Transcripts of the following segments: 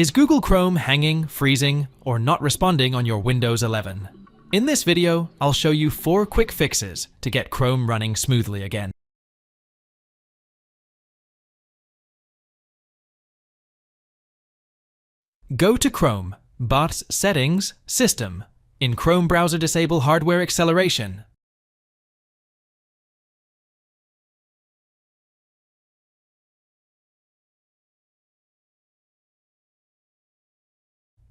Is Google Chrome hanging, freezing, or not responding on your Windows 11? In this video, I'll show you 4 quick fixes to get Chrome running smoothly again. Go to Chrome, BOTS Settings, System. In Chrome browser, disable hardware acceleration.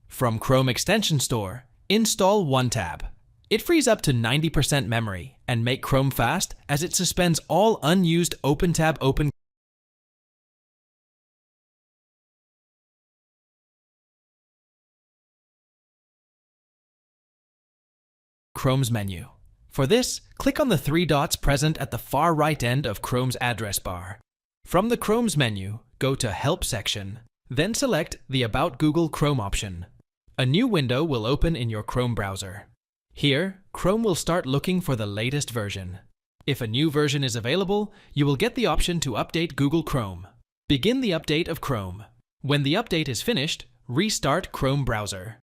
From Chrome Extension Store, install OneTab. It frees up to 90% memory and make Chrome fast as it suspends all unused OpenTab open Chrome's menu. For this, click on the 3 dots present at the far right end of Chrome's address bar. From the Chrome's menu, go to Help section, then select the About Google Chrome option. A new window will open in your Chrome browser. Here, Chrome will start looking for the latest version. If a new version is available, you will get the option to update Google Chrome. Begin the update of Chrome. When the update is finished, restart Chrome browser.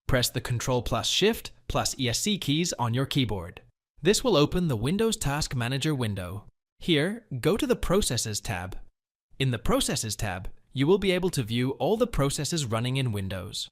Press the Ctrl+Shift+ESC keys on your keyboard. This will open the Windows Task Manager window. Here, go to the Processes tab. In the Processes tab, you will be able to view all the processes running in Windows.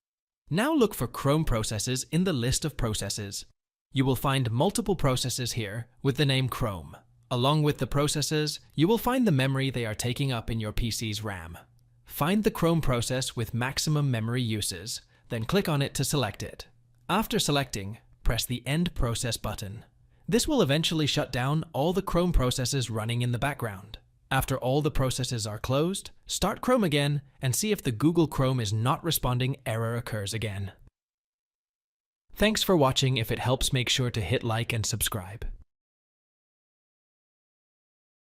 Now look for Chrome processes in the list of processes. You will find multiple processes here with the name Chrome. Along with the processes, you will find the memory they are taking up in your PC's RAM. Find the Chrome process with maximum memory uses, then click on it to select it. After selecting, press the End Process button. This will eventually shut down all the Chrome processes running in the background. After all the processes are closed, start Chrome again and see if the Google Chrome is not responding error occurs again. Thanks for watching. If it helps, make sure to hit like and subscribe.